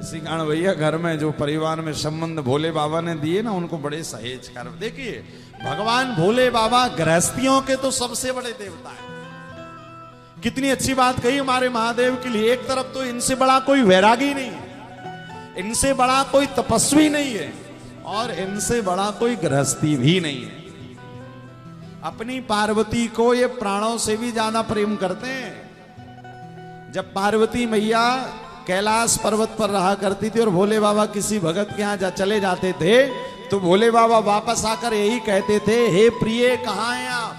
इसी कारण भैया घर में जो परिवार में संबंध भोले बाबा ने दिए ना, उनको बड़े सहेज कर। देखिए भगवान भोले बाबा गृहस्थियों के तो सबसे बड़े देवता है। कितनी अच्छी बात कही हमारे महादेव के लिए। एक तरफ तो इनसे बड़ा कोई वैरागी नहीं है, इनसे बड़ा कोई तपस्वी नहीं है, और इनसे बड़ा कोई गृहस्थी भी नहीं है। अपनी पार्वती को ये प्राणों से भी ज्यादा प्रेम करते हैं। जब पार्वती मैया कैलाश पर्वत पर रहा करती थी और भोले बाबा किसी भगत के यहां चले जाते थे, तो भोले बाबा वापस आकर यही कहते थे, हे प्रिय कहां हैं आप।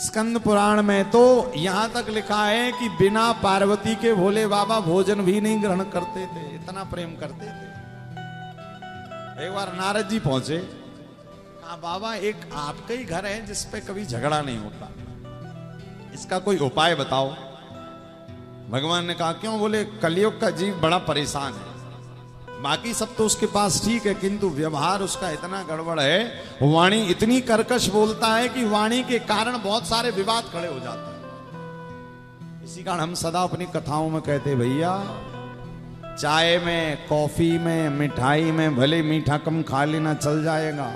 स्कंद पुराण में तो यहां तक लिखा है कि बिना पार्वती के भोले बाबा भोजन भी नहीं ग्रहण करते थे, इतना प्रेम करते थे। एक बार नारद जी पहुंचे, कहा बाबा एक आपका ही घर है जिस पे कभी झगड़ा नहीं होता, इसका कोई उपाय बताओ। भगवान ने कहा क्यों? बोले कलयुग का जीव बड़ा परेशान है, बाकी सब तो उसके पास ठीक है, किंतु व्यवहार उसका इतना गड़बड़ है, वाणी इतनी कर्कश बोलता है कि वाणी के कारण बहुत सारे विवाद खड़े हो जाते हैं। इसी कारण हम सदा अपनी कथाओं में कहते, भैया चाय में, कॉफी में, मिठाई में भले मीठा कम खा लेना चल जाएगा,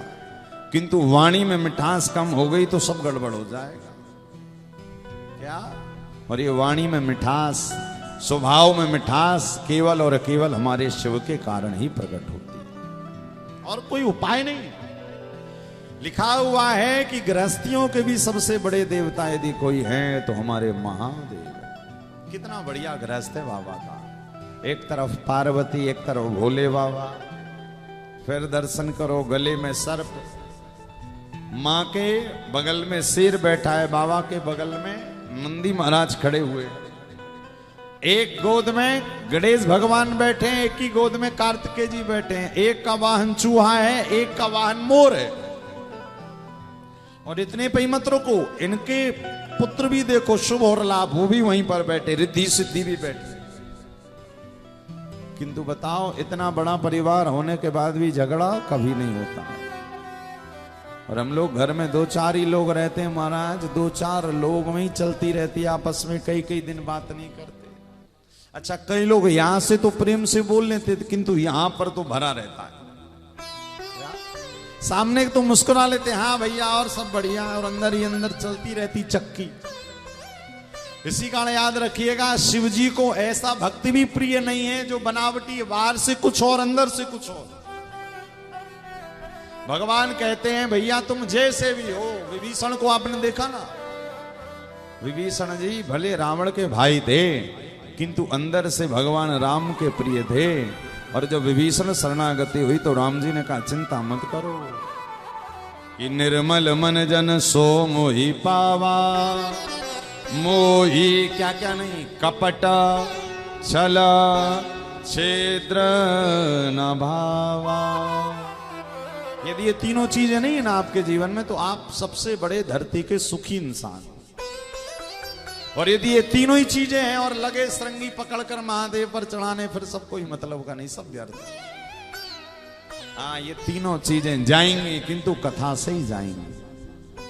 किंतु वाणी में मिठास कम हो गई तो सब गड़बड़ हो जाएगा। क्या? और ये वाणी में मिठास, स्वभाव में मिठास केवल और केवल हमारे शिव के कारण ही प्रकट होती है, और कोई उपाय नहीं। लिखा हुआ है कि गृहस्थियों के भी सबसे बड़े देवता यदि कोई है तो हमारे महादेव। कितना बढ़िया गृहस्थ है बाबा का। एक तरफ पार्वती, एक तरफ भोले बाबा। फिर दर्शन करो, गले में सर्प, मां के बगल में शेर बैठा है, बाबा के बगल में नंदी महाराज खड़े हुए, एक गोद में गणेश भगवान बैठे हैं, एक ही गोद में कार्तिकेय जी बैठे हैं। एक का वाहन चूहा है, एक का वाहन मोर है। और इतने पे मत रुको, इनके पुत्र भी देखो शुभ और लाभ, वो भी वहीं पर बैठे, रिद्धि सिद्धि भी बैठे। किंतु बताओ इतना बड़ा परिवार होने के बाद भी झगड़ा कभी नहीं होता। और हम लोग घर में 2-4 ही लोग रहते हैं महाराज, 2-4 लोग में ही चलती रहती है आपस में, कई कई दिन बात नहीं करते। अच्छा कई लोग यहां से तो प्रेम से बोल लेते थे, किंतु यहां पर तो भरा रहता है। सामने तो मुस्कुरा लेते, हाँ भैया और सब बढ़िया, और अंदर ही अंदर चलती रहती चक्की। इसी कारण याद रखिएगा, शिव जी को ऐसा भक्ति भी प्रिय नहीं है जो बनावटी है, बाहर से कुछ और अंदर से कुछ और। भगवान कहते हैं भैया तुम जैसे भी हो। विभीषण को आपने देखा ना, विभीषण जी भले रावण के भाई थे, किंतु अंदर से भगवान राम के प्रिय थे। और जब विभीषण शरणागति हुई तो राम जी ने कहा चिंता मत करो, कि निर्मल मन जन सो मोहि पावा, मोहि क्या क्या नहीं, कपट छल छेद्र न भावा। यदि ये तीनों चीजें नहीं है ना आपके जीवन में, तो आप सबसे बड़े धरती के सुखी इंसान। और यदि ये तीनों ही चीजें हैं और लगे श्रृंगी पकड़कर महादेव पर चढ़ाने, फिर सब कोई मतलब का नहीं, सब व्यर्थ। हाँ ये तीनों चीजें जाएंगी, किंतु कथा से ही जाएंगी।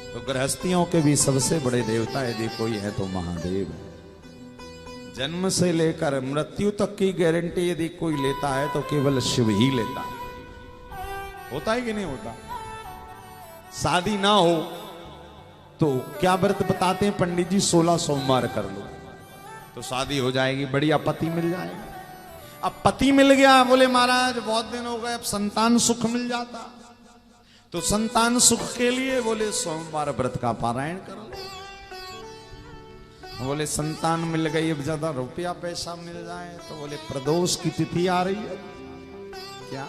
तो गृहस्थियों के भी सबसे बड़े देवता यदि कोई है तो महादेव है। जन्म से लेकर मृत्यु तक की गारंटी यदि कोई लेता है तो केवल शिव ही लेता है। होता है कि नहीं होता? शादी ना हो तो क्या व्रत बताते हैं पंडित जी, 16 सोमवार कर लो तो शादी हो जाएगी, बढ़िया पति मिल जाएगा। अब पति मिल गया, बोले महाराज बहुत दिन हो गए, अब संतान सुख मिल जाता। तो संतान सुख के लिए बोले सोमवार व्रत का पारायण करो। बोले संतान मिल गई, अब ज्यादा रुपया पैसा मिल जाए, तो बोले प्रदोष की तिथि आ रही है। क्या?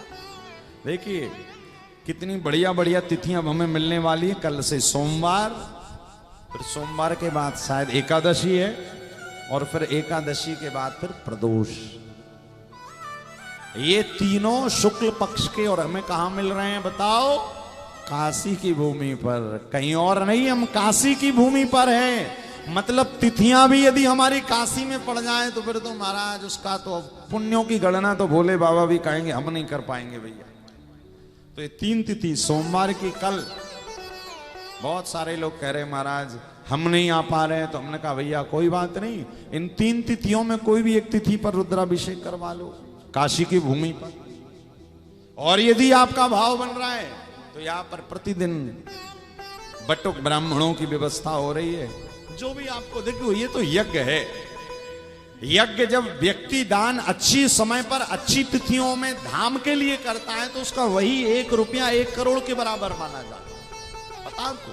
देखिए कितनी बढ़िया बढ़िया तिथियां हमें मिलने वाली है। कल से सोमवार, फिर सोमवार के बाद शायद एकादशी है, और फिर एकादशी के बाद फिर प्रदोष। ये तीनों शुक्ल पक्ष के, और हमें कहां मिल रहे हैं बताओ? काशी की भूमि पर, कहीं और नहीं, हम काशी की भूमि पर हैं। मतलब तिथियां भी यदि हमारी काशी में पड़ जाए तो फिर तो महाराज उसका तो पुण्यों की गणना तो भोले बाबा भी कहेंगे हम नहीं कर पाएंगे भैया। तो ये 3 तिथि सोमवार की कल, बहुत सारे लोग कह रहे महाराज हम नहीं आ पा रहे हैं। तो हमने कहा भैया कोई बात नहीं, इन 3 तिथियों में कोई भी एक तिथि पर रुद्राभिषेक करवा लो काशी की भूमि पर। और यदि आपका भाव बन रहा है तो यहाँ पर प्रतिदिन बटुक ब्राह्मणों की व्यवस्था हो रही है। जो भी आपको देखो, ये तो यज्ञ है। यज्ञ जब व्यक्ति दान अच्छी समय पर अच्छी तिथियों में धाम के लिए करता है तो उसका वही 1 रुपया 1 करोड़ के बराबर माना जाता है। पता आपको,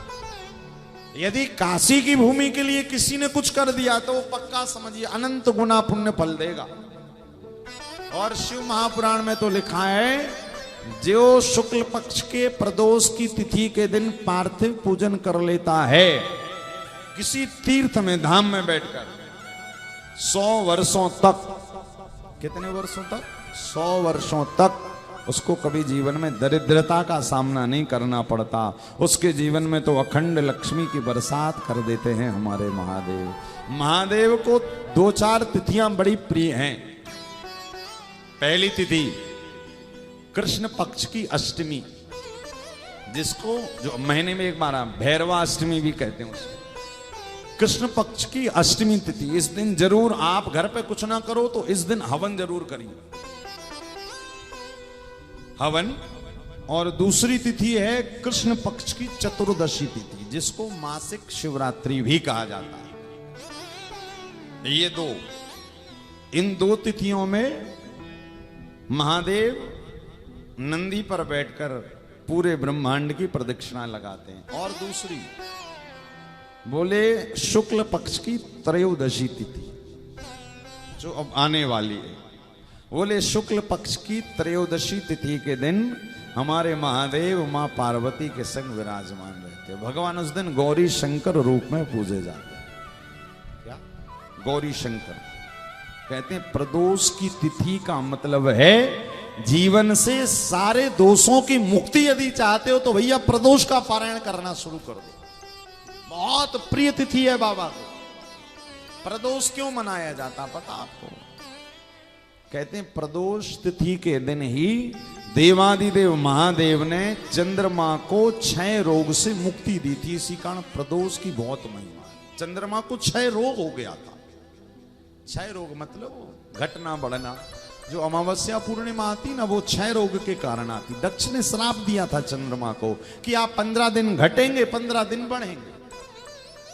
यदि काशी की भूमि के लिए किसी ने कुछ कर दिया तो वो पक्का समझिए अनंत गुना पुण्य फल देगा। और शिव महापुराण में तो लिखा है, जो शुक्ल पक्ष के प्रदोष की तिथि के दिन पार्थिव पूजन कर लेता है किसी तीर्थ में धाम में बैठकर 100 वर्षों तक, कितने वर्षों तक? 100 वर्षों तक उसको कभी जीवन में दरिद्रता का सामना नहीं करना पड़ता। उसके जीवन में तो अखंड लक्ष्मी की बरसात कर देते हैं हमारे महादेव। महादेव को 2-4 तिथियां बड़ी प्रिय हैं। पहली तिथि कृष्ण पक्ष की अष्टमी, जिसको जो महीने में एक बार भैरवा अष्टमी भी कहते हैं उसको। कृष्ण पक्ष की अष्टमी तिथि, इस दिन जरूर आप घर पे कुछ ना करो तो इस दिन हवन जरूर करिए, हवन। और दूसरी तिथि है कृष्ण पक्ष की चतुर्दशी तिथि, जिसको मासिक शिवरात्रि भी कहा जाता है। ये दो, इन 2 तिथियों में महादेव नंदी पर बैठकर पूरे ब्रह्मांड की प्रदक्षिणा लगाते हैं। और दूसरी बोले शुक्ल पक्ष की त्रयोदशी तिथि जो अब आने वाली है, बोले शुक्ल पक्ष की त्रयोदशी तिथि के दिन हमारे महादेव मां पार्वती के संग विराजमान रहते हैं। भगवान उस दिन गौरी शंकर रूप में पूजे जाते हैं। क्या? गौरी शंकर कहते हैं। प्रदोष की तिथि का मतलब है जीवन से सारे दोषों की मुक्ति यदि चाहते हो तो भैया प्रदोष का पारायण करना शुरू कर दो। बहुत प्रिय तिथि है बाबा को। प्रदोष क्यों मनाया जाता पता आपको? कहते हैं प्रदोष तिथि के दिन ही देवादिदेव महादेव ने चंद्रमा को क्षय रोग से मुक्ति दी थी। इसी कारण प्रदोष की बहुत महिमा है। चंद्रमा को क्षय रोग हो गया था। क्षय रोग मतलब घटना बढ़ना, जो अमावस्या पूर्णिमा आती ना वो क्षय रोग के कारण आती। दक्ष ने श्राप दिया था चंद्रमा को कि आप 15 दिन घटेंगे 15 दिन बढ़ेंगे।